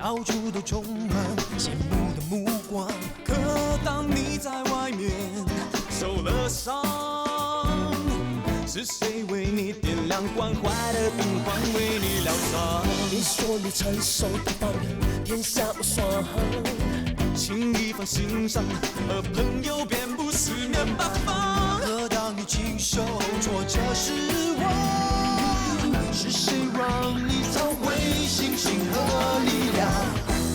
到处都充满羡慕的目光。可当你在外面受了伤，是谁为你点亮关怀的灯光，为你疗伤？你说你成熟大方，天下无双，轻易放心上，而朋友便不四面八方。可当你经受挫折失望，是谁让你找回信心和力量？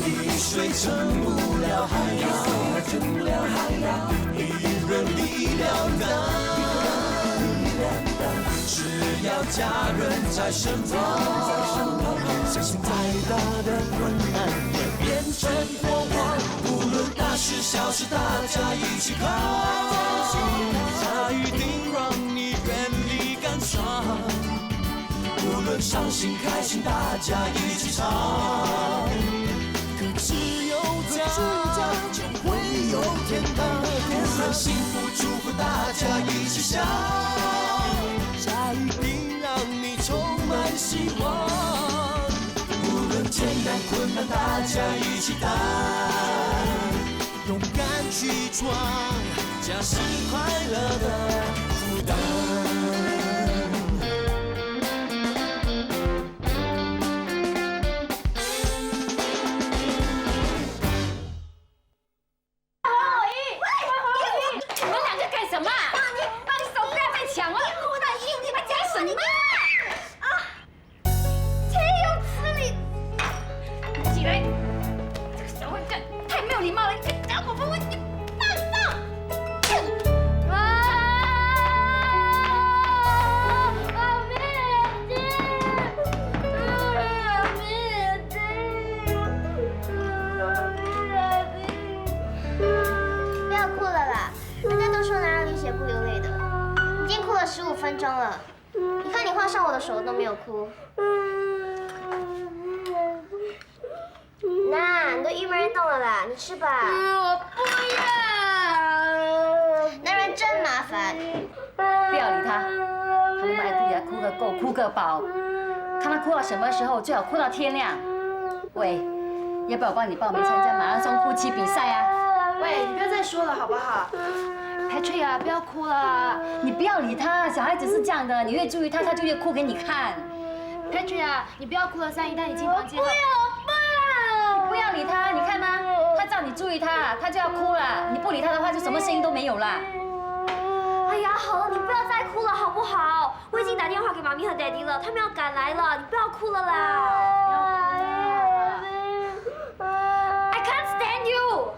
雨水成不了海洋，一人力量大。只要家人在身旁，相信再大的困难也变成过往。无论大事小事，大家一起扛，它一定让你远离感伤。无论伤心开心，大家一起唱。可只有家，就会有天堂。无论幸福祝福，大家一起想。它一定让你充满希望，无论艰难困难，大家一起担，勇敢去闯，家是快乐的负担。15分钟了，你看你画上我的手都没有哭。那你都郁闷动了啦，你吃吧。我不要。男人真麻烦。不要理他，他们爱哭也哭个够，哭个饱。看他哭到什么时候，最好哭到天亮。喂，要不要我帮你报名参加马拉松哭泣比赛啊？喂，你不要再说了好不好？Patrick 啊，不要哭了。你不要理他，小孩子是这样的，你越注意他，他就越哭给你看。Patrick 啊，你不要哭了，3姨带你进房间。不要，不要理他，你看吗？他叫你注意他，他就要哭了。你不理他的话，就什么声音都没有了。哎呀，好了，你不要再哭了好不好？我已经打电话给妈咪和 Daddy 了，他们要赶来了，你不要哭了啦。I can't stand you。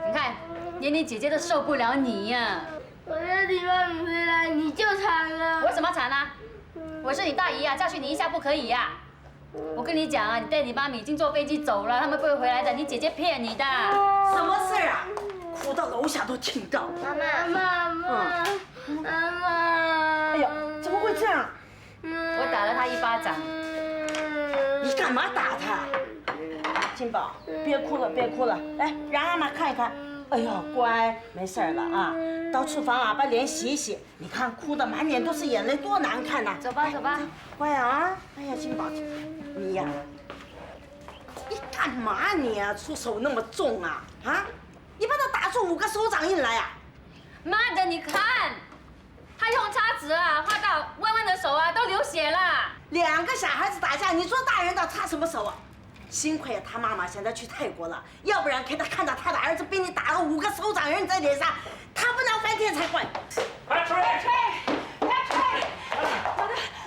你看。连你姐姐都受不了你呀！我的地方你回来你就惨了。我什么惨啊？我是你大姨啊，教训你一下不可以呀！我跟你讲啊，你爹你妈咪已经坐飞机走了，他们不会回来的。你姐姐骗你的。什么事啊？哭到楼下都听到。妈妈，妈妈。哎呀，怎么会这样？我打了他一巴掌。你干嘛打他？金宝，别哭了，别哭了，来让阿妈看一看。哎呦，乖，没事了啊！到厨房啊，把脸洗一洗。你看，哭得满脸都是眼泪，多难看呐！走吧，走吧。乖啊！哎呀，金宝，你呀，你干嘛你啊？出手那么重啊？啊！你把他打出5个手掌印来呀！妈的，你看，他用叉子啊划到温温的手啊，都流血了。2个小孩子打架，你做大人的插什么手啊？幸亏他妈妈现在去泰国了，要不然给他看到他的儿子被你打了5个手掌印在脸上，他不闹翻天才怪。Patrick，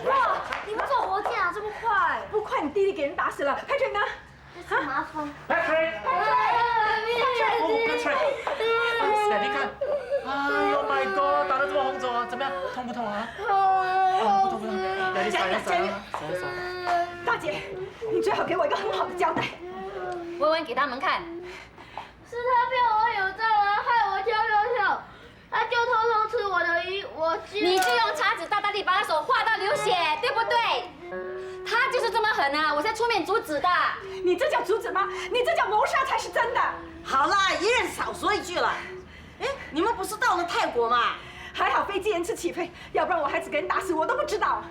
哇，你们坐火箭啊，这么快？不快，你弟弟给人打死了。Patrick 呢？这麻烦。Patrick，你看，哎呦 my god， 打得这么红肿啊，怎么样？痛不痛啊？不痛不痛，你撒呀撒呀撒呀撒。大姐，你最好给我一个很好的交代。温温给他们看。是他骗我有障碍，害我跳，他就偷偷吃我的鱼，你就用叉子大大力把他手划到流血，对不对？他就是这么狠啊！我才出面阻止的。你这叫阻止吗？你这叫谋杀才是真的。好了，一人少说一句了。哎，你们不是到了泰国吗？还好飞机延迟起飞，要不然我孩子给人打死我都不知道。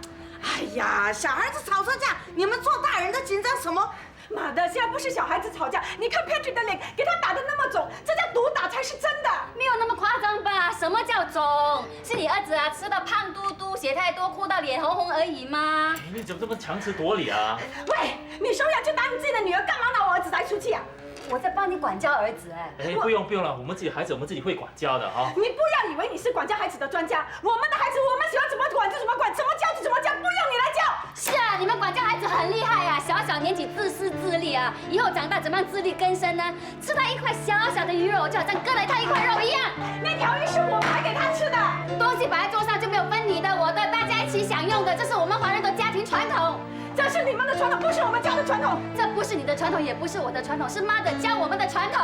哎呀，小孩子吵架，你们做大人的紧张什么？妈的，现在不是小孩子吵架，你看 Patrick 的脸，给他打得那么肿，这叫毒打才是真的。没有那么夸张吧？什么叫肿？是你儿子啊，吃的胖嘟嘟，血太多，哭到脸红红而已吗？你怎么这么强词夺理啊？喂，你手痒就打你自己的女儿，干嘛拿我儿子来出气啊？我在帮你管教儿子哎。哎，不用了，我们自己孩子我们自己会管教的啊。你不要以为你是管教孩子的专家，我们的孩子我们喜欢怎么管就怎么管，怎么教就怎么教，不用你来教。是啊，你们管教孩子很厉害啊，小年纪自私自利啊，以后长大怎么样自力更生呢？吃到一块小小的鱼肉，就好像割了他一块肉一样。那条鱼是我买给他吃的，东西摆在桌上就没有分你的我的，大家一起享用的，这是我们华人的家庭传统。这是你们的传统，不是我们家的传统。这不是你的传统，也不是我的传统，是妈的教我们的传统。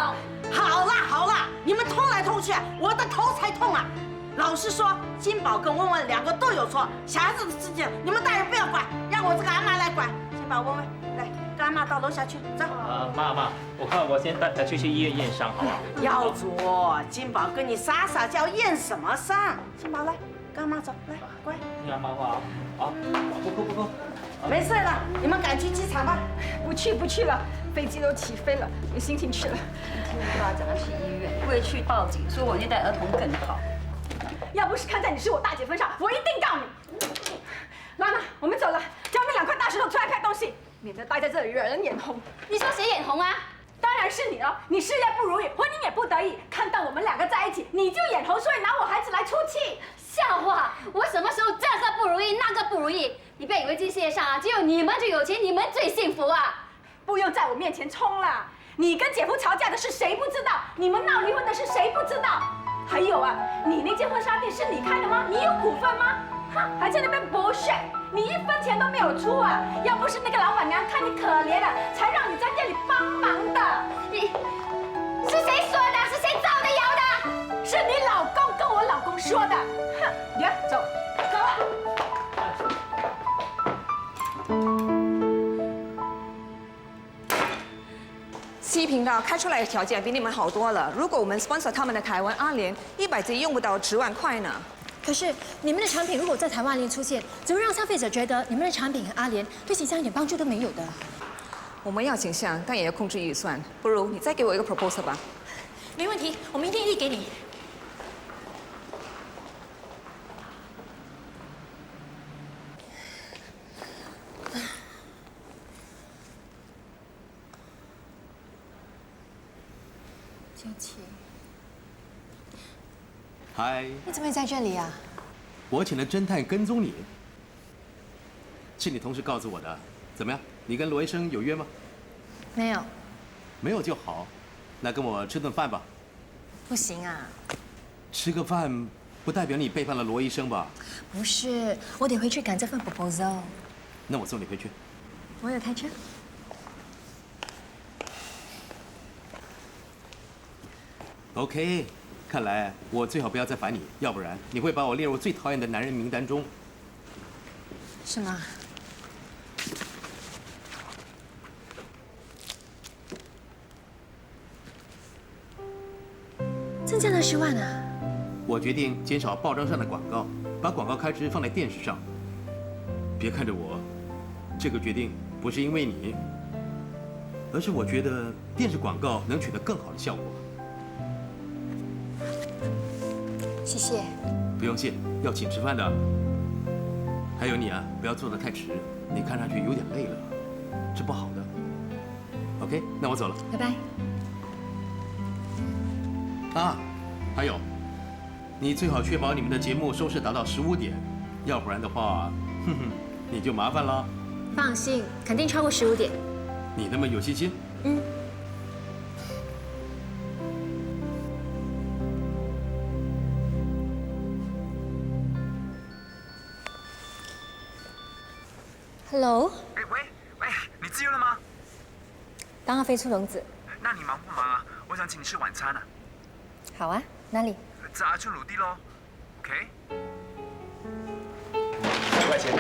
好啦，你们偷来偷去，我的头才痛啊！老实说，金宝跟文文两个都有错，小孩子的事情你们大人不要管，让我这个阿妈来管。金宝、文文，来跟阿妈到楼下去，走。妈，我看我先带他去医院验伤，好不好？耀祖，金宝跟你撒娇验什么伤？金宝来，跟阿妈走，来，乖。听阿妈话啊，不哭。没事了，你们赶去机场吧。不去了，飞机都起飞了，没心情去了。听我爸讲要去医院，不会去报警，说我虐待儿童更好。要不是看在你是我大姐份上，我一定告你。妈妈，我们走了，叫那2块大石头出来拍东西，免得待在这里惹人眼红。你说谁眼红啊？当然是你了，你事业不如意，婚姻也不得意，看到我们2个在一起，你就眼红，所以拿我孩子来出气。笑话！我什么时候这个不如意，那个不如意？你不要以为这世界上啊，只有你们最有钱，你们最幸福啊！不用在我面前冲了，你跟姐夫吵架的是谁不知道？你们闹离婚的是谁不知道？还有啊，你那间婚纱店是你开的吗？你有股份吗？哼，还在那边bullshit，你1分钱都没有出啊！要不是那个老板娘看你可怜了，才让你在店里帮忙的。你是谁说的？是谁造的谣的？是你老公跟我老公说的。哼，你走，走。C 频道开出来的条件比你们好多了。如果我们 sponsor 他们的台湾阿联，100集用不到10万块呢。可是你们的产品如果在台湾阿联出现，只会让消费者觉得你们的产品和阿联对形象一点帮助都没有的。我们要形象，但也要控制预算。不如你再给我一个 proposal 吧。没问题，我明天一定给你。嗨，你怎么会在这里啊？我请了侦探跟踪你，是你同事告诉我的。怎么样？你跟罗医生有约吗？没有。没有就好，那跟我吃顿饭吧。不行啊。吃个饭不代表你背叛了罗医生吧？不是，我得回去赶这份 proposal。那我送你回去。我有开车。OK， 看来我最好不要再烦你，要不然你会把我列入最讨厌的男人名单中。是吗？增加了10万啊！我决定减少报章上的广告，把广告开支放在电视上。别看着我，这个决定不是因为你，而是我觉得电视广告能取得更好的效果。谢谢。不用谢，要请吃饭的。还有你啊，不要做得太迟，你看上去有点累了，这不好的。OK， 那我走了，拜拜。啊，还有，你最好确保你们的节目收视达到15点，要不然的话，你就麻烦了。放心，肯定超过15点。你那么有信心？嗯。Hello。喂，你自由了吗？刚刚飞出笼子。那你忙不忙啊？我想请你吃晚餐啊。好啊，哪里？在阿春鲁地喽 ，OK？ 2块钱。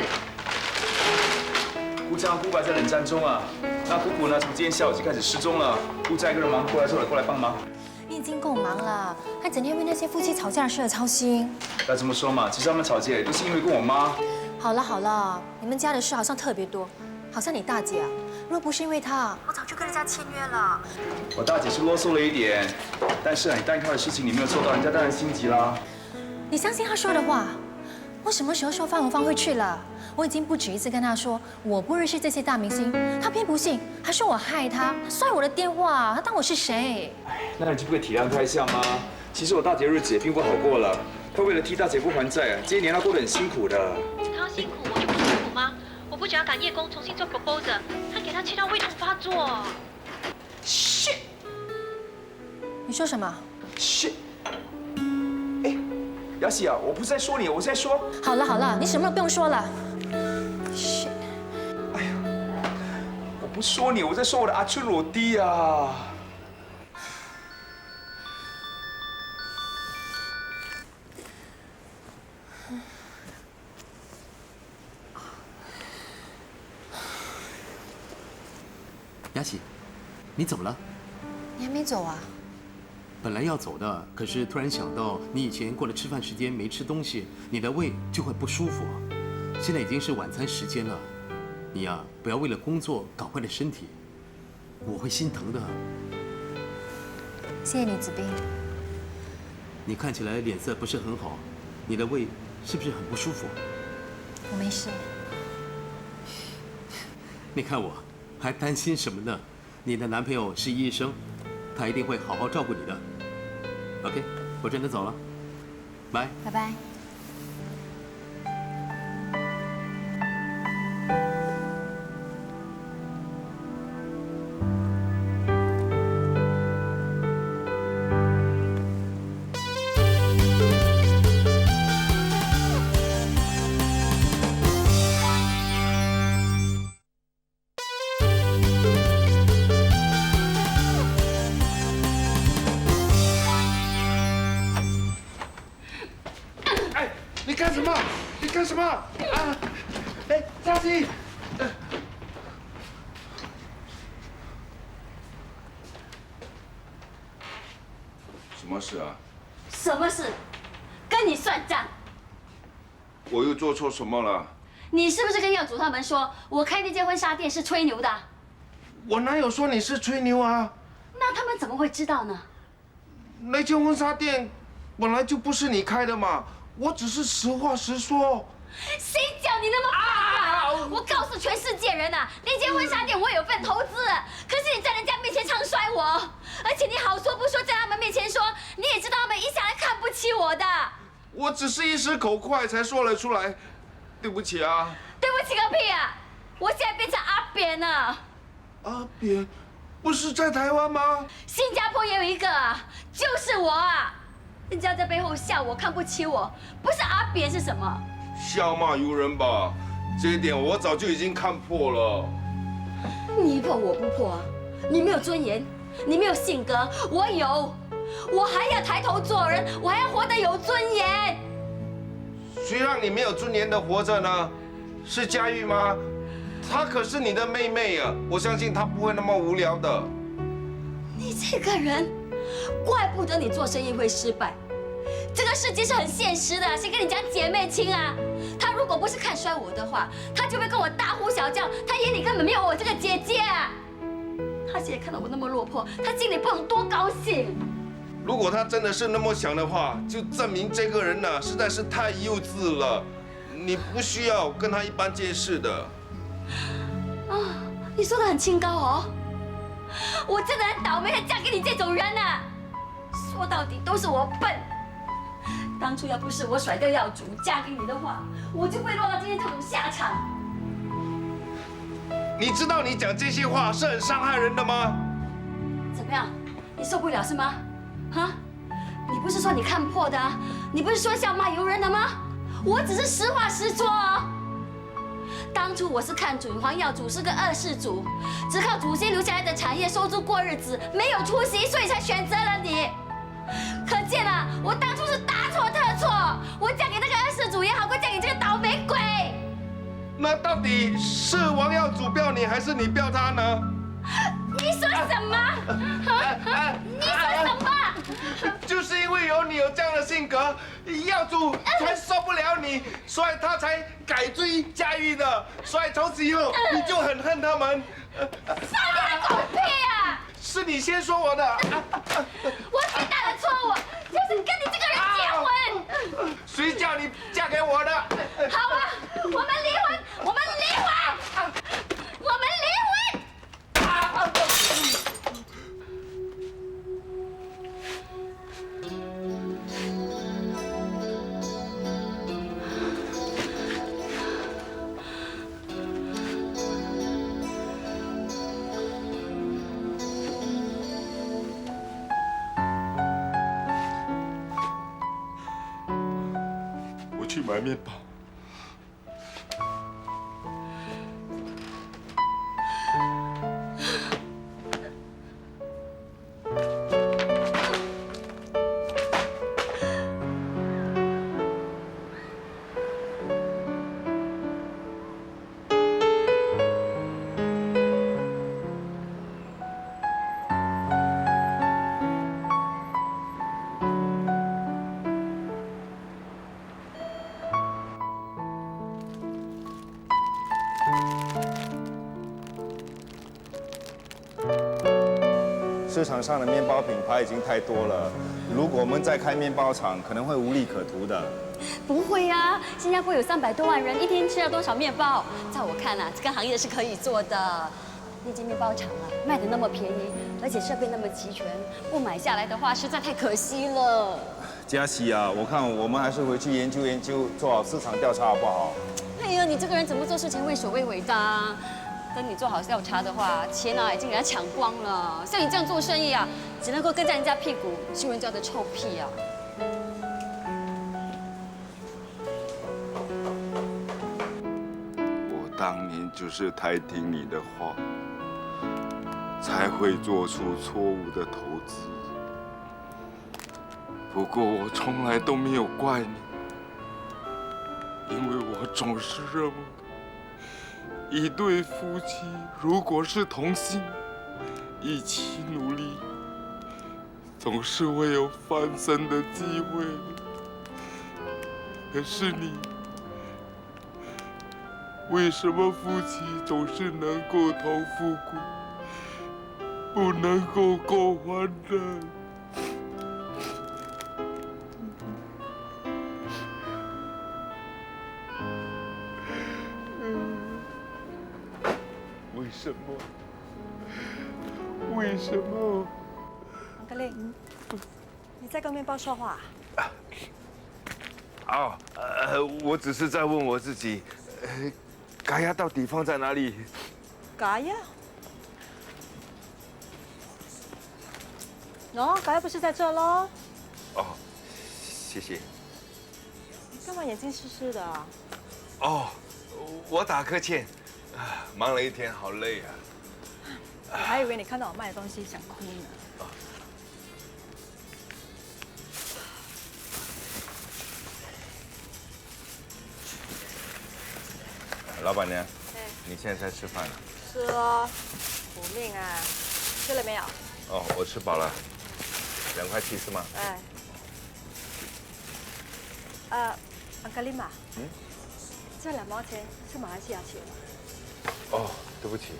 姑丈姑还在冷战中啊，那姑姑呢，从今天下午就开始失踪了。姑丈一个人忙不过来，说了过来帮忙。你已经够忙了，还整天为那些夫妻吵架的事而操心。不要这么说嘛，其实他们吵架也都是因为跟我妈。好了好了，你们家的事好像特别多，好像你大姐啊，若不是因为她，我早就跟人家签约了。我大姐是啰嗦了一点，但是你单靠的事情你没有做到，人家当然心急啦。你相信她说的话？我什么时候说放我放回去了？我已经不止一次跟她说我不认识这些大明星，她偏不信，还说我害她，摔我的电话，她当我是谁？那你就不可以体谅她一下吗？其实我大姐日子也并不好过了，她为了替大姐夫还债，这些年她过得很辛苦的。她辛苦，我就不辛苦吗？我不只要赶夜工，重新做 proposal， 还给她气到胃痛发作。shit！ 你说什么 ？shit！ 哎，雅喜啊，我不是在说你，我是在说……好了好了，你什么都不用说了。shit！ 哎呀，我不说你，我在说我的阿春裸弟啊。雅喜，你怎么了？你还没走啊？本来要走的，可是突然想到你以前过了吃饭时间没吃东西，你的胃就会不舒服。现在已经是晚餐时间了，你呀不要为了工作搞坏了身体，我会心疼的。谢谢你，子斌。你看起来脸色不是很好，你的胃是不是很不舒服？我没事。你看我。还担心什么呢？你的男朋友是医生，他一定会好好照顾你的。OK， 我真的走了，拜拜拜。干什么？啊！哎，嘉欣，什么事啊？什么事？跟你算账。我又做错什么了？你是不是跟耀祖他们说我开那间婚纱店是吹牛的？我哪有说你是吹牛啊？那他们怎么会知道呢？那间婚纱店本来就不是你开的嘛，我只是实话实说。谁叫你那么笨？我告诉全世界人呐，那间婚纱店我有份投资，可是你在人家面前唱衰我，而且你好说不说，在他们面前说，你也知道他们一向来看不起我的。我只是一时口快才说了出来，对不起啊。对不起个屁啊！我现在变成阿扁了。阿扁，不是在台湾吗？新加坡也有一个啊，就是我啊。人家在背后笑我，看不起我，不是阿扁是什么？笑骂由人吧，这一点我早就已经看破了。你破我不破啊！你没有尊严，你没有性格，我有，我还要抬头做人，我还要活得有尊严。谁让你没有尊严的活着呢？是佳玉吗？她可是你的妹妹啊！我相信她不会那么无聊的。你这个人，怪不得你做生意会失败。这个世界是很现实的，谁跟你讲姐妹情啊？他如果不是看衰我的话，他就会跟我大呼小叫，他眼里根本没有我这个姐姐。他现在看到我那么落魄，他心里不能多高兴。如果他真的是那么想的话，就证明这个人呢实在是太幼稚了。你不需要跟他一般见识的。啊，你说的很清高哦。我真的很倒霉，才嫁给你这种人啊！说到底都是我笨。当初要不是我甩掉耀祖，嫁给你的话，我就不会落到今天这种下场。你知道你讲这些话是很伤害人的吗？怎么样？你受不了是吗？啊？你不是说你看破的？你不是说笑骂由人的吗？我只是实话实说哦。当初我是看准黄耀祖是个二世祖，只靠祖先留下来的产业收租过日子，没有出息，所以才选择了你。可见啊，我当初是大错特错。我嫁给那个二世祖也好过嫁给这个倒霉鬼。那到底是王耀祖标你，还是你标他呢？你说什么？你说什么？就是因为有你有这样的性格，耀祖才受不了你，所以他才改追佳玉的。所以从此以后你就很恨他们。少年狗屁啊！是你先说我的。我最大的错误就是跟你这个人结婚。谁叫你嫁给我的？好啊，我们离婚，我们离婚，我们离婚。我去买面包。市场上的面包品牌已经太多了，如果我们再开面包厂，可能会无利可图的。不会呀、新加坡有300多万人，一天吃了多少面包？在我看啊，这个行业是可以做的。那间面包厂啊，卖的那么便宜，而且设备那么齐全，不买下来的话，实在太可惜了。嘉熙啊，我看我们还是回去研究研究，做好市场调查好不好？哎呀，你这个人怎么做事情畏首畏尾的啊？等你做好调查的话，钱啊已经给他抢光了。像你这样做生意啊，只能够跟在人家屁股，嗅人家的臭屁啊！我当年就是太听你的话，才会做出错误的投资。不过我从来都没有怪你，因为我总是认为，一对夫妻如果是同心，一起努力，总是会有翻身的机会的。可是你，为什么夫妻总是能够同富贵，不能够共患难？为什么？为什么？安格丽，你在跟面包说话？哦，我只是在问我自己，嘎亚到底放在哪里？嘎亚？喏，嘎亚不是在这喽？哦，谢谢。你干嘛眼睛湿湿的啊？哦，我打呵欠，忙了一天，好累啊。我还以为你看到我卖的东西想哭呢。老板娘，你现在在吃饭了？是哦，苦命啊！吃了没有？哦，我吃饱了。2块7是吗？哎。安格丽玛。这2毛钱是马来西亚钱。哦，对不起。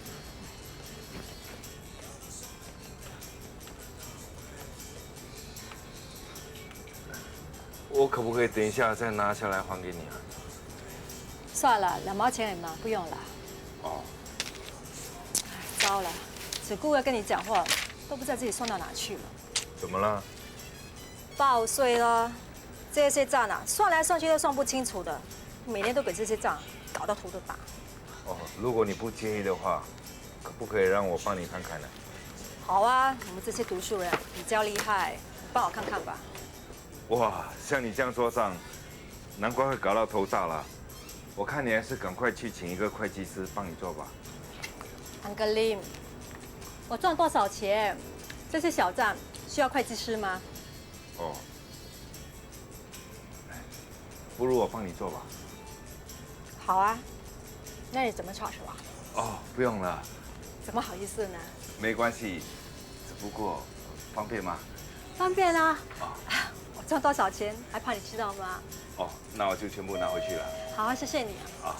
我可不可以等一下再拿下来还给你啊？算了，2毛钱而已嘛，不用了。哦。糟了，只顾着跟你讲话，都不知道自己送到哪去了。怎么了？报税了，这些账啊，算来算去都算不清楚的，每年都给这些账搞到头都大。哦，如果你不介意的话，可不可以让我帮你看看呢？好啊，我们这些读书人比较厉害，你帮我看看吧。哇，像你这样做账，难怪会搞到头大了。我看你还是赶快去请一个会计师帮你做吧。安格丽，我赚多少钱？这些小账需要会计师吗？哦，不如我帮你做吧。好啊，那你怎么 charge 我？哦，不用了。怎么好意思呢？没关系，只不过方便吗？方便啊。我赚多少钱还怕你知道吗？哦，那我就全部拿回去了。好啊，谢谢你啊。好。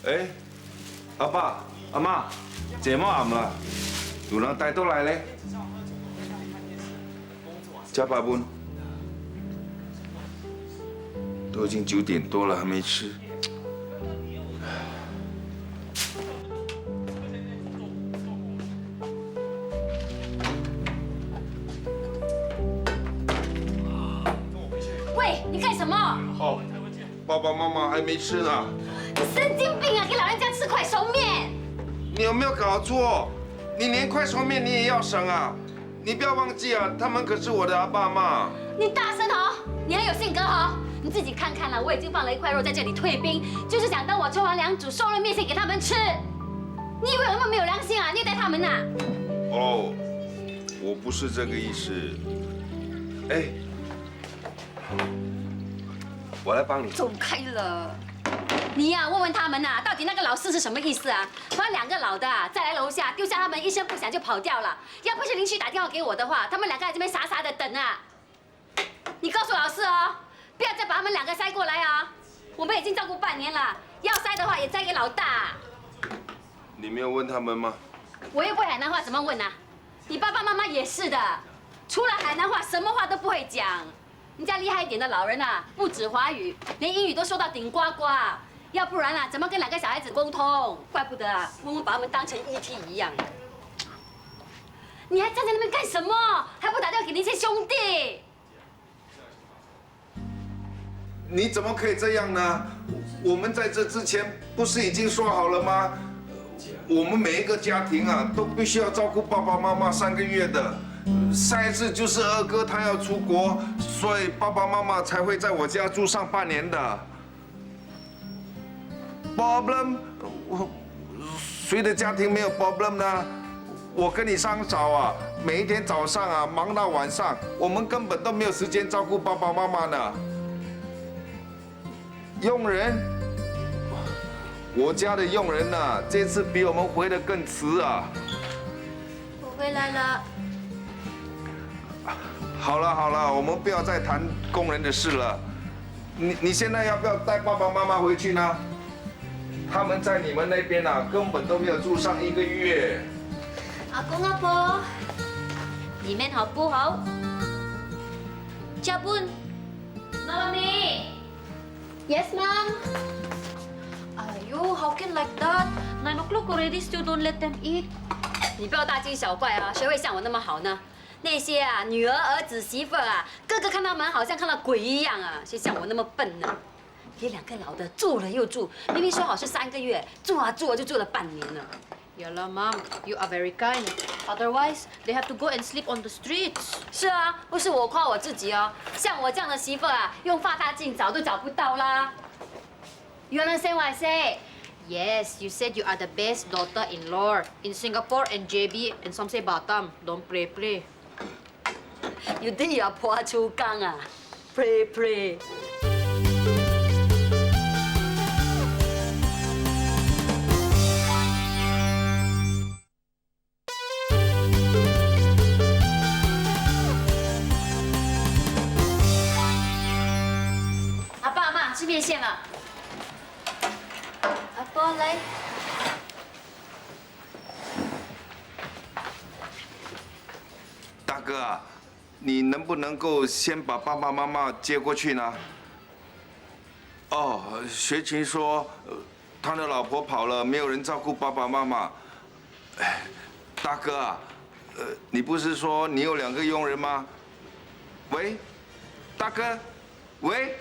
哎，阿爸、阿媽，這麼暗啦，有人帶到來咧？加8分，都已經9點多了，還沒吃。喂，你干什么？哦，爸爸妈妈还没吃呢。你神经病啊！给老人家吃快熟面。你有没有搞错？你连快熟面你也要省啊？你不要忘记啊，他们可是我的阿爸妈。你大声吼！你还有性格吼！你自己看看啦，我已经放了1块肉在这里退冰，就是想等我冲完凉煮熟了面线给他们吃。你以为我那么没有良心啊？虐待他们呐？哦，我不是这个意思。哎，我来帮你。走开了。你呀，问问他们呐，到底那个老师是什么意思啊？把2个老的再来楼下丢下他们，一声不响就跑掉了。要不是邻居打电话给我的话，他们2个在这边傻傻的等啊。你告诉老师哦，不要再把他们2个塞过来啊！我们已经照顾半年了，要塞的话也塞给老大。你没有问他们吗？我又不会海南话，怎么问啊？你爸爸妈妈也是的，除了海南话，什么话都不会讲。人家厉害一点的老人啊，不止华语，连英语都说到顶呱呱。要不然啊，怎么跟2个小孩子沟通？怪不得啊，我们把他们当成 ET 一样。你还站在那边干什么？还不打电话给那些兄弟？你怎么可以这样呢？我们在这之前不是已经说好了吗？我们每一个家庭啊，都必须要照顾爸爸妈妈3个月的。上一次就是2哥他要出国，所以爸爸妈妈才会在我家住上半年的。problem， 谁的家庭没有 problem 呢？我跟你上早啊，每一天早上啊忙到晚上，我们根本都没有时间照顾爸爸妈妈呢。佣人，我家的佣人呢，这次比我们回得更迟啊。我回来了。好了好了，我们不要再谈工人的事了。你现在要不要带爸爸妈妈回去呢？他们在你们那边啊，根本都没有住上1个月。阿公阿婆，你们好不好？嘉本，妈咪 ，Yes, Mom. 哎呦 how can like that? 9 o'clock already, still don't let them eat. 你不要大惊小怪啊，谁会像我那么好呢？那些啊，女儿、儿子、媳妇啊，个个看他们好像看到鬼一样啊，谁像我那么笨呢？给2个老的住了又住，明明说好是3个月，住啊住啊就住了半年了。Yeah lah, Mom. You are very kind. Otherwise, they have to go and sleep on the streets. 是啊，不是我夸我自己哦，像我这样的媳妇啊，用放大镜找都找不到啦。You understand what I say? Yes, you said you are the best daughter-in-law in Singapore and JB and some say Batam. Don't play. You think you are 破出缸啊 ？Play. 阿爸阿妈吃面线了。阿婆来。大哥啊，你能不能够先把爸爸妈妈接过去呢？哦，学琴说，他的老婆跑了，没有人照顾爸爸妈妈。哎，大哥啊，你不是说你有2个佣人吗？喂，大哥，喂，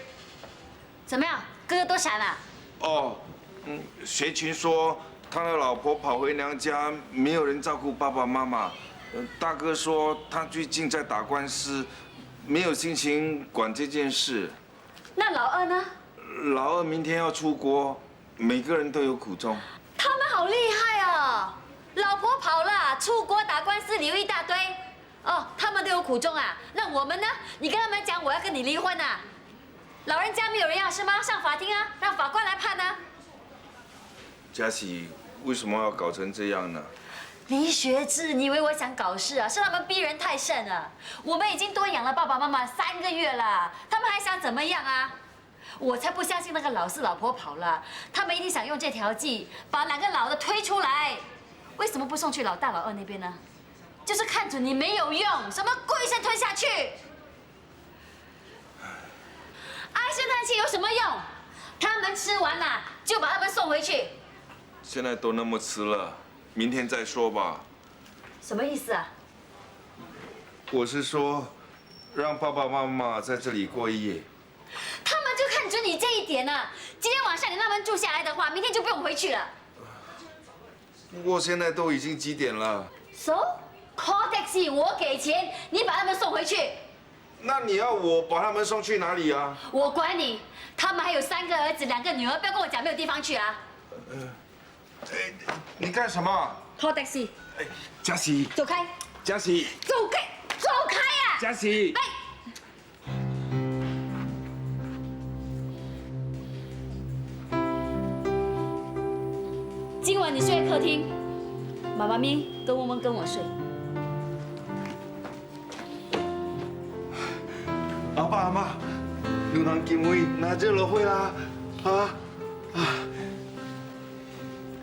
怎么样，哥哥多闪了？哦，学琴说他的老婆跑回娘家，没有人照顾爸爸妈妈。大哥说他最近在打官司，没有心情管这件事。那老二呢？老二明天要出国，每个人都有苦衷。他们好厉害哦！老婆跑了，出国打官司，理由一大堆。哦，他们都有苦衷啊？那我们呢？你跟他们讲我要跟你离婚啊？老人家没有人要是吗？上法庭啊，让法官来判啊。嘉喜，为什么要搞成这样呢？李学志，你以为我想搞事啊？是他们逼人太甚了。我们已经多养了爸爸妈妈3个月了，他们还想怎么样啊？我才不相信那个老四老婆跑了，他们一定想用这条计把2个老的推出来。为什么不送去老大老二那边呢？就是看准你没有用，什么跪下吞下去。唉声叹气有什么用？他们吃完了就把他们送回去。现在都那么迟了，明天再说吧。什么意思啊？我是说，让爸爸妈妈在这里过一夜。他们就看准你这一点了。今天晚上你让他们住下来的话，明天就不用回去了。不过现在都已经几点了 So call taxi， 我给钱，你把他们送回去。那你要我把他们送去哪里啊？我管你，他们还有3个儿子2个女儿，不要跟我讲没有地方去啊。你干什么 ？Call taxi。嘉喜，走开。嘉喜，走开，走开呀！嘉喜。来。今晚你睡在客厅，妈妈咪跟温温跟我睡。阿爸阿妈，牛郎金威拿这了会啦，啊！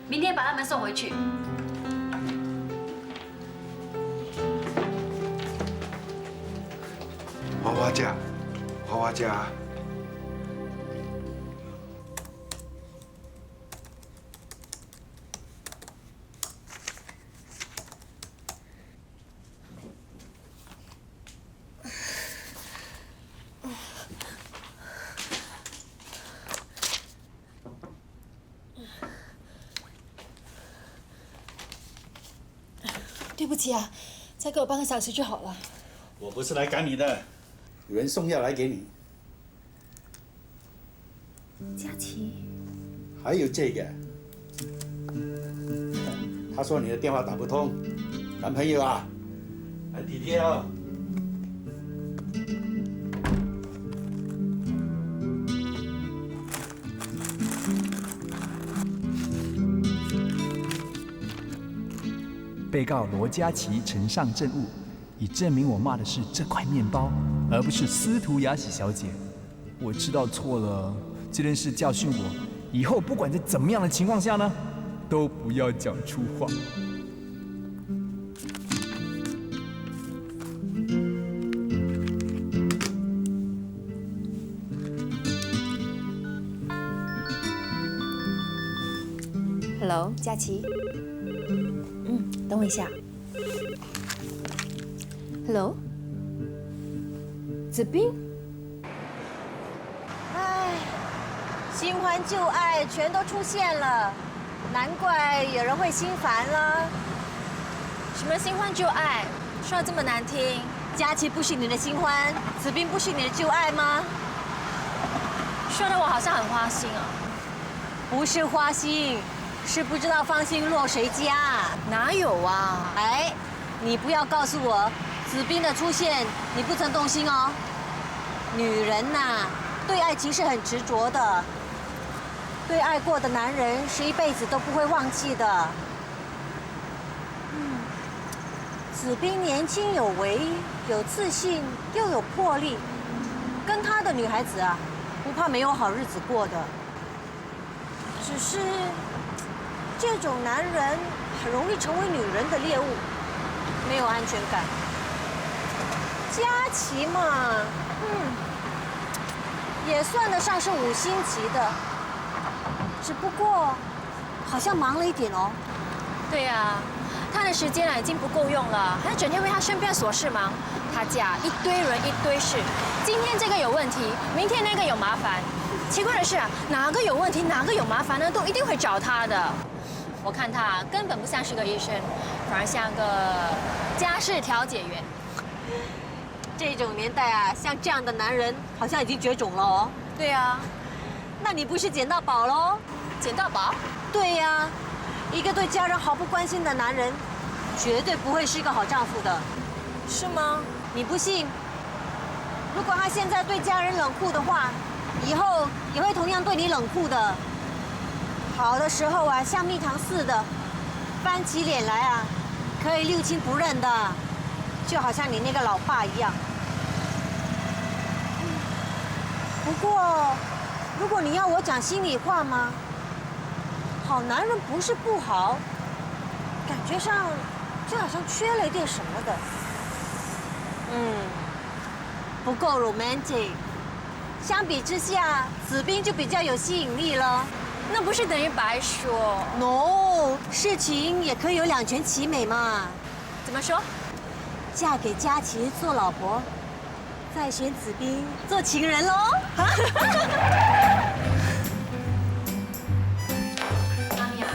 明天把他们送回去。花花家，花花家。对不起啊，再给我半个小时就好了。我不是来赶你的，有人送药来给你。佳琪，还有这个，他说你的电话打不通，男朋友啊，很体贴哦。被告罗佳琪呈上证物，以证明我骂的是这块面包，而不是司徒雅喜小姐。我知道错了，这件事教训我，以后不管在怎么样的情况下呢，都不要讲粗话。Hello， 佳琪。等我一下。Hello， 子斌。唉，新欢旧爱全都出现了，难怪有人会心烦了。什么新欢旧爱？说得这么难听。佳琪不是你的新欢，子斌不是你的旧爱吗？说的我好像很花心啊。不是花心。是不知道芳心落谁家？哪有啊？哎，你不要告诉我，子斌的出现你不曾动心哦。女人呐，对爱情是很执着的，对爱过的男人是一辈子都不会忘记的。子斌年轻有为，有自信，又有魄力，跟他的女孩子啊，不怕没有好日子过的。只是。这种男人很容易成为女人的猎物，没有安全感。佳琪嘛，也算得上是5星级的，只不过好像忙了一点哦。对呀，他的时间已经不够用了，还整天为他身边琐事忙。他家一堆人一堆事，今天这个有问题，明天那个有麻烦。奇怪的是啊，哪个有问题，哪个有麻烦呢，都一定会找他的。我看他根本不像是个医生，反而像个家事调解员。这种年代啊，像这样的男人好像已经绝种了哦。对啊，那你不是捡到宝喽？捡到宝？对呀，一个对家人毫不关心的男人，绝对不会是一个好丈夫的。是吗？你不信？如果他现在对家人冷酷的话，以后也会同样对你冷酷的。好的时候啊，像蜜糖似的，翻起脸来啊，可以六亲不认的，就好像你那个老爸一样。不过，如果你要我讲心里话吗？好男人不是不好，感觉上就好像缺了一点什么的。不够 romantic。相比之下，子彬就比较有吸引力了。那不是等于白说 ？No， 事情也可以有两全其美嘛。怎么说？嫁给佳琪做老婆，再选子彬做情人喽。妈咪啊，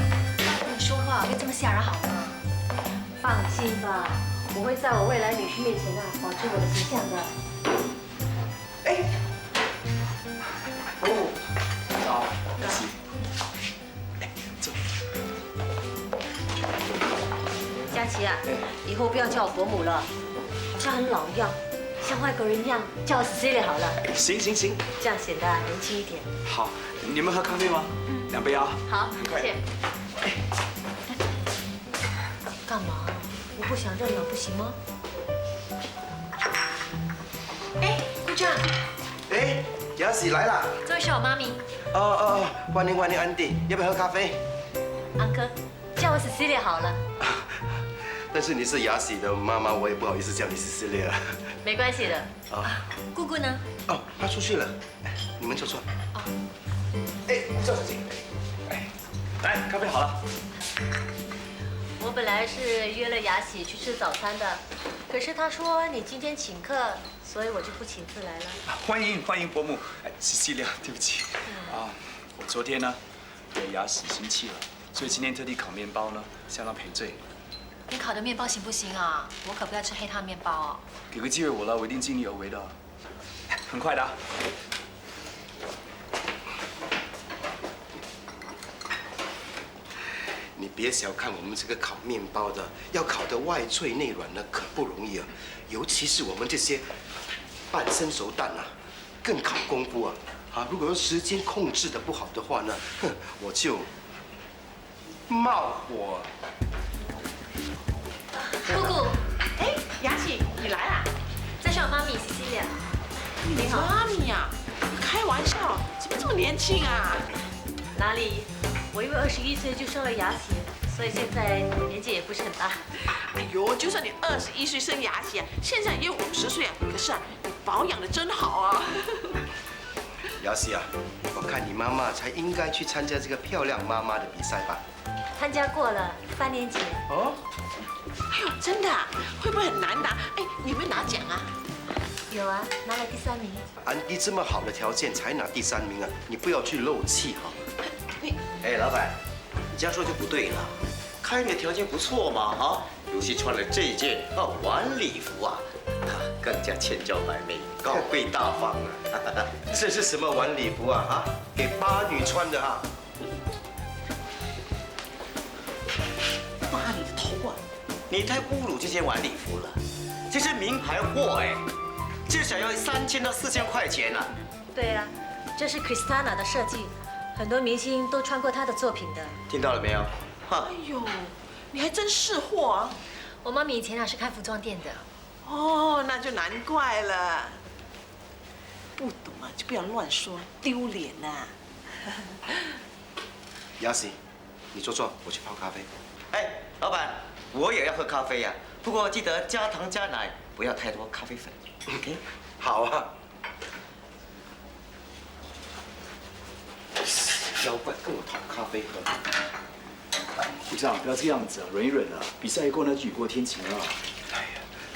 跟你说话别这么吓人好吗？放心吧，我会在我未来女婿面前啊，保持我的形象的。好，恭喜。走。佳琪啊，以后不要叫我伯母了，好像很老一样，像外国人一样，叫我 Cecilia 好了。行行行，这样显得年轻一点。好，你们喝咖啡吗？2杯啊。好，很快。谢谢。干嘛？我不想认了，不行吗？姑丈。雅喜来了。这位是我妈咪。欢迎欢迎，安迪，要不要喝咖啡？安哥，叫我 Cecilia 好了。但是你是雅喜的妈妈，我也不好意思叫你 Cecilia。没关系的。姑姑呢？她出去了。你们坐坐。赵小姐。来，咖啡好了。我本来是约了雅喜去吃早餐的，可是她说你今天请客，所以我就不请自来了。欢迎欢迎伯母，Cecilia，对不起。我昨天呢对雅喜生气了，所以今天特地烤面包呢，向她赔罪。你烤的面包行不行啊？我可不要吃黑糖面包哦。给个机会我了，我一定尽力而为的。很快的。你别小看我们这个烤面包的，要烤得外脆内软呢，可不容易啊。尤其是我们这些半生熟蛋啊，更考功夫啊。如果说时间控制的不好的话呢，我就冒火。姑姑，雅喜，你来啦？这是我妈咪 Cecilia。你妈咪呀？开玩笑，怎么这么年轻啊？哪里？我因为21岁就生了雅喜，所以现在年纪也不是很大。哎呦，就算你21岁生雅喜啊，现在也50岁啊，可是啊，你保养的真好啊。雅喜啊，我看你妈妈才应该去参加这个漂亮妈妈的比赛吧。参加过了，3年前。哎呦，真的啊？会不会很难拿？你有没有拿奖啊？有啊，拿了第3名。安迪这么好的条件才拿第3名啊，你不要去漏气哈。老板，你这样说就不对了。看你的条件不错嘛，尤其穿了这件晚礼服啊，更加千娇百媚、高贵大方啊。这是什么晚礼服啊？给8女穿的哈。妈你的头啊！你太侮辱这件晚礼服了，这是名牌货至少要3000到4000块钱呢。对啊，这是 Kristana 的设计，很多明星都穿过她的作品的。听到了没有？哎呦，你还真识货啊！我妈咪以前是开服装店的。那就难怪了。不懂啊，就不要乱说，丢脸呐。雅喜，你坐坐，我去泡咖啡。老板，我也要喝咖啡呀，不过记得加糖加奶，不要太多咖啡粉。OK？ 好啊。妖怪跟我讨咖啡喝。部长，不要这样子啊，忍一忍啊，比赛一过呢就雨过天晴了。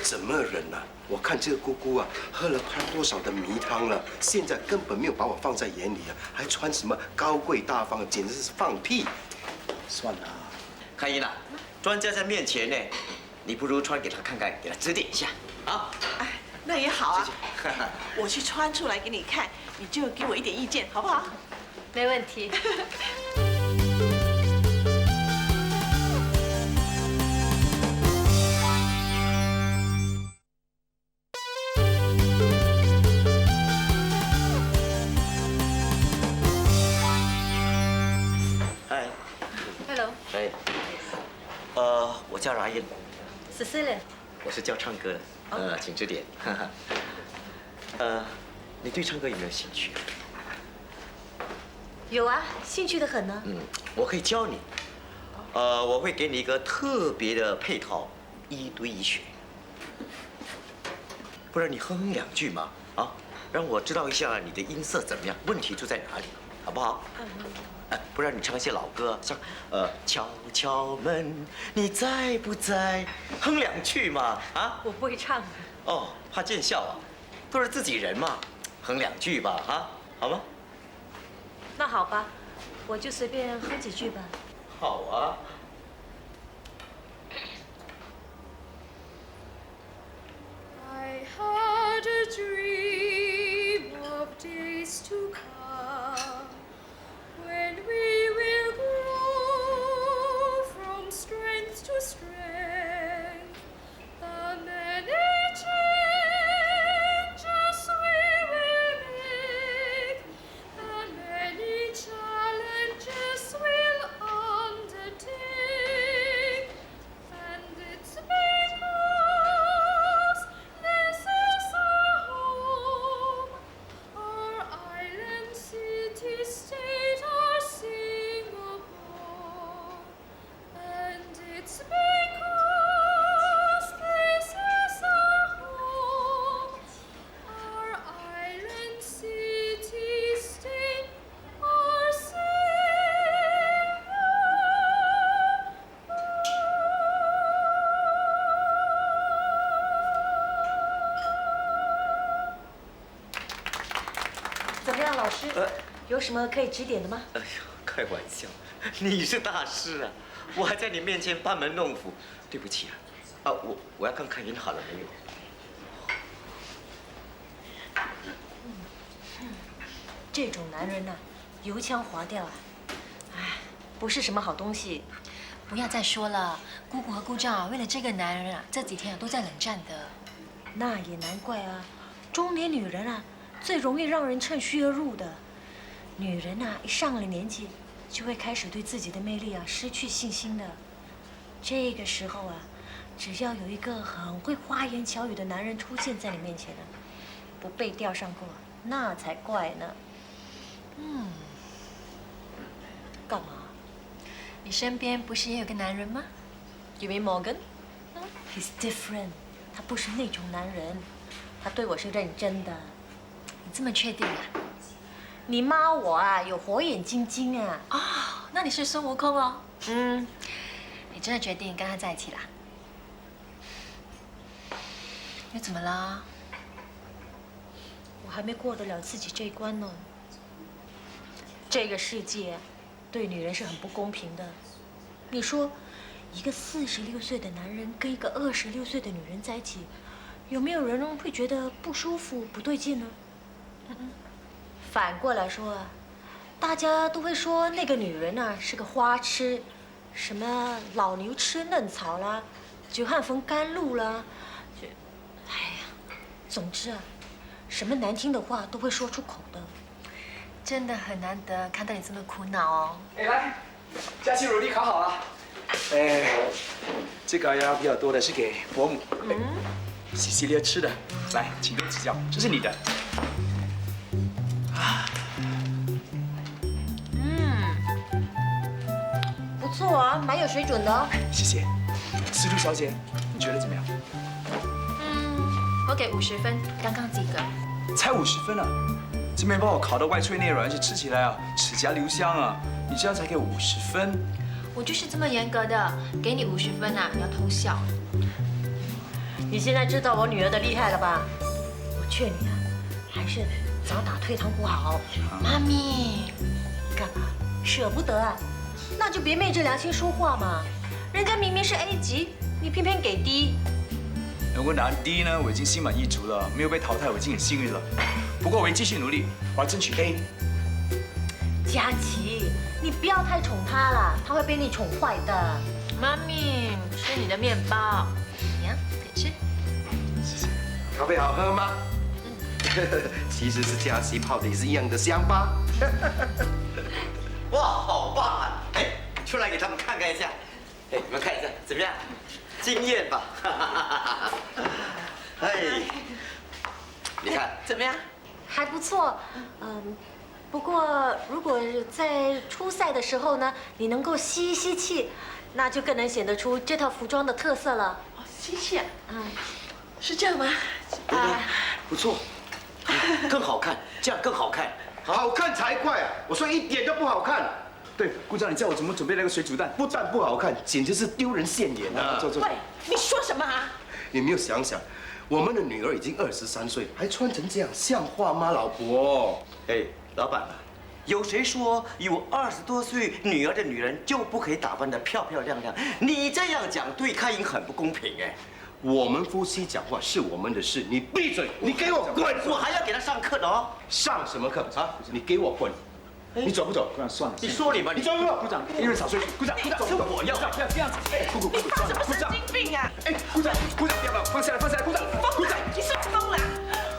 怎么忍啊？我看这个姑姑啊，喝了多少的迷汤了，现在根本没有把我放在眼里啊，还穿什么高贵大方，简直是放屁。算了。康英啊，专家在面前呢，你不如穿给他看看，给他指点一下啊。那也好啊，我去穿出来给你看，你就给我一点意见，好不好？没问题。叫Ryan。Cecilia。我是教唱歌的，请指点。你对唱歌有没有兴趣？有啊，兴趣的很呢。我可以教你。我会给你一个特别的配套，1对1学。不然你哼2句嘛，让我知道一下你的音色怎么样，问题出在哪里，好不好？不然你唱一些老歌，像敲敲门，你在不在？哼2句嘛，我不会唱。哦，怕见笑啊，都是自己人嘛，哼2句吧，好吗？那好吧，我就随便哼几句吧。好啊。I had a dream of days to come when we will grow from strength to strength. The many changes we will make, the many challenges we'll undertake, and it's because this is our home, our island, city, state, our Singapore, and it's because this is our home, our island, city, state, our Singapore. 怎么样，老师？有什么可以指点的吗？哎呦，开玩笑，你是大师啊，我还在你面前班门弄斧，对不起啊。我要看看演好了没有。这种男人呐，油腔滑调啊，不是什么好东西。不要再说了，姑姑和姑丈为了这个男人啊，这几天都在冷战的。那也难怪啊，中年女人啊，最容易让人趁虚而入的。女人啊，一上了年纪，就会开始对自己的魅力啊失去信心的。这个时候啊，只要有一个很会花言巧语的男人出现在你面前呢，不被钓上钩，那才怪呢。干嘛？你身边不是也有个男人吗 You mean Morgan? He's different. 他不是那种男人，他对我是认真的。你这么确定啊？你妈我啊，有火眼金睛啊。那你是孙悟空哦。你真的决定跟他在一起啦？又怎么了？我还没过得了自己这一关呢。这个世界对女人是很不公平的。你说，一个46岁的男人跟一个26岁的女人在一起，有没有人会觉得不舒服、不对劲呢？反过来说啊，大家都会说那个女人啊是个花痴，什么老牛吃嫩草啦，久旱逢甘露啦，总之啊，什么难听的话都会说出口的。真的很难得看到你这么苦恼哦。来，佳琪乳酪烤好了。这个要比较多的是给伯母，西西列吃的。来，请多指教，这是你的。不错啊，蛮有水准的哦。谢谢，司徒小姐，你觉得怎么样？我给50分，刚刚及格。才50分啊！这面包我烤的外脆内软，而且吃起来啊齿颊留香啊，你这样才给50分？我就是这么严格的，给你50分啊，你要偷笑。你现在知道我女儿的厉害了吧？我劝你啊，还是早打退堂鼓好。妈咪，干嘛？舍不得啊？那就别昧着良心说话嘛。人家明明是 A 级，你偏偏给 D。能够拿 D 呢，我已经心满意足了，没有被淘汰，我已经很幸运了。不过我会继续努力，我要争取 A。佳琪，你不要太宠她了，她会被你宠坏的。妈咪，吃你的面包，呀，可以吃。谢谢。咖啡好喝吗？其实是佳琪泡的也是一样的香吧？哇，好棒啊！哎，出来给他们看看一下。哎，你们看一下怎么样？惊艳吧？哎，你看怎么样？还不错，不过如果在初赛的时候呢，你能够吸一吸气，那就更能显得出这套服装的特色了。哦，吸气啊？是这样吗？不错，更好看，这样更好看。好看才怪啊！我说一点都不好看。对，顾长，你叫我怎么准备那个水煮蛋？不但不好看，简直是丢人现眼啊！走。喂，你说什么啊？你没有想想，我们的女儿已经23岁，还穿成这样，像话吗，老婆？哎，老板啊，有谁说有20多岁女儿的女人就不可以打扮得漂漂亮亮？你这样讲对开英很不公平哎。我们夫妻讲话是我们的事，你闭嘴！你给我滚！我还要给他上课的哦。上什么课啊？你给我滚！你走不走？部长，算了。你说你吧，你走不走？部长，一人少睡。部长，走我要。不要这样子。哎，顾你发什么神经病啊？哎，部长，不要，放下来，顾长，疯了！你是疯了！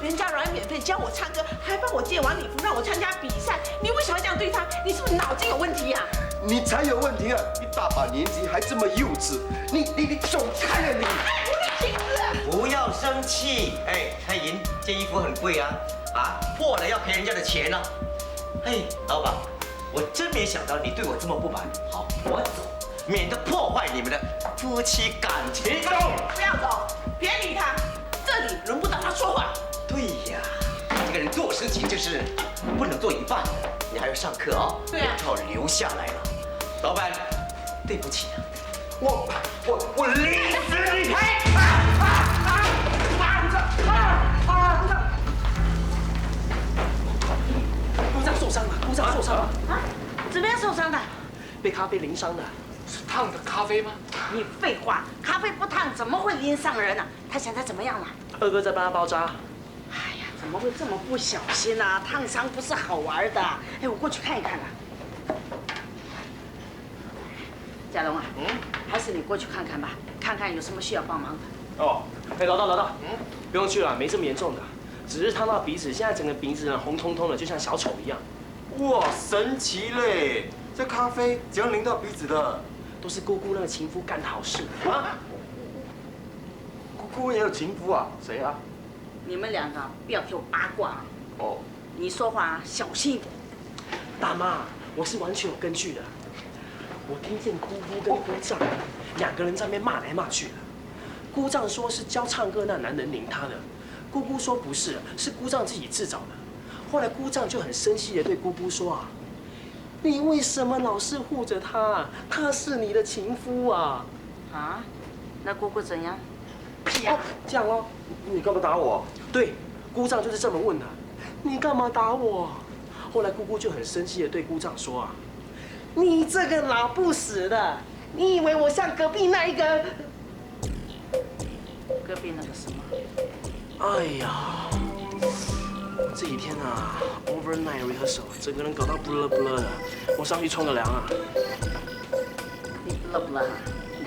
人家软免费教我唱歌，还帮我借完礼服让我参加比赛，你为什么这样对他？你是不是脑筋有问题呀？你才有问题啊！一大把年纪还这么幼稚，你走开了你！不要生气，哎，开银，这衣服很贵啊，破了要赔人家的钱呢。哎，老板，我真没想到你对我这么不满。好，我走，免得破坏你们的夫妻感情。走，不要走，别理他，这里轮不到他说话。对呀，这个人做事情就是不能做一半，你还要上课哦。对啊，只好留下来了。老板，对不起啊，我累死你！姑丈受伤了，姑丈受伤了。啊？怎么样受伤的？被咖啡淋伤的。是烫的咖啡吗？你废话，咖啡不烫怎么会淋伤人呢？他现在怎么样了？二哥在帮他包扎。哎呀，怎么会这么不小心啊？烫伤不是好玩的。哎，我过去看一看啊。嘉龙啊，还是你过去看看吧，看看有什么需要帮忙的。哦，哎，老大，不用去了，没这么严重的，只是烫到鼻子，现在整个鼻子呢红彤彤的，就像小丑一样。哇，神奇嘞！这咖啡怎样淋到鼻子的？都是姑姑那个情夫干的好事啊！姑姑也有情夫啊？谁啊？你们两个不要给我八卦。哦，你说话小心一点。大妈，我是完全有根据的。我听见姑姑跟姑丈2个人在那边骂来骂去的。姑丈说是教唱歌那男人淋他的，姑姑说不是，是姑丈自己自找的。后来姑丈就很生气的对姑姑说啊：“你为什么老是护着他？他是你的情夫啊！”啊？那姑姑怎样？这样咯。你干嘛打我？对，姑丈就是这么问的。你干嘛打我？后来姑姑就很生气的对姑丈说啊：“你这个老不死的，你以为我像隔壁那一个？隔壁那个什么？哎呀，这几天啊 ，overnight rehearsal， 整个人搞到不勒不勒的，我上去冲个凉啊。你不勒不勒啊？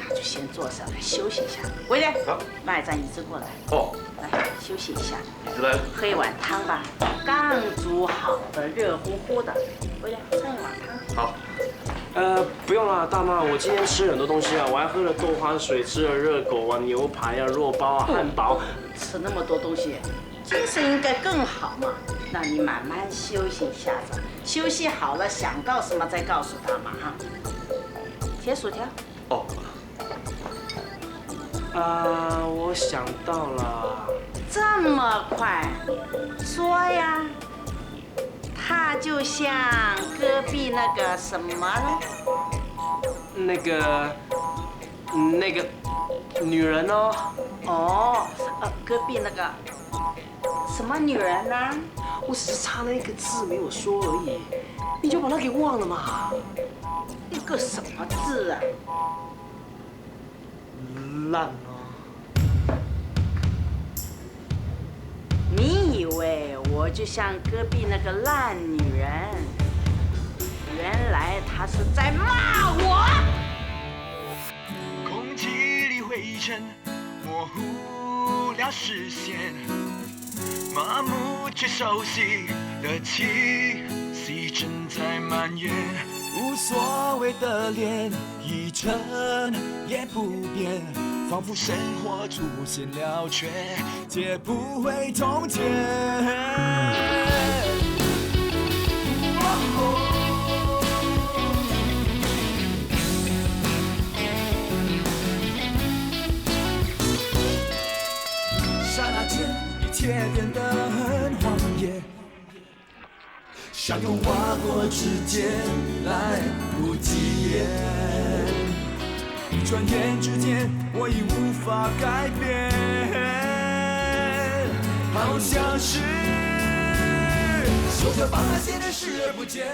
那就先坐下来休息一下。伟烈，好，拿一张椅子过来。哦，来休息一下。椅子来了。喝一碗汤吧，刚煮好的，热乎乎的。伟烈，上一碗汤。好。不用了，大妈，我今天吃了很多东西啊，我还喝了豆花水，吃了热狗啊、牛排啊、肉包啊、汉堡。吃那么多东西，精神应该更好嘛。那你慢慢休息一下子，休息好了想到什么再告诉他嘛哈。切薯条。哦。我想到了。这么快？说呀。她就像隔壁那个什么了？那个女人哦。哦，隔壁那个什么女人呢？我只是差那一个字没有说而已，你就把它给忘了嘛。一个什么字啊？烂哦。你以为我就像隔壁那个烂女人？原来她是在骂我。空气里灰尘模糊了视线，麻木却熟悉的气息正在蔓延。无所谓的脸，一成也不变，仿佛生活出现了缺，解不回从前。刹那间，一切变得很荒野。相拥划过指尖，来不及言。转眼之间，我已无法改变，好像是守着把那些人视而不见。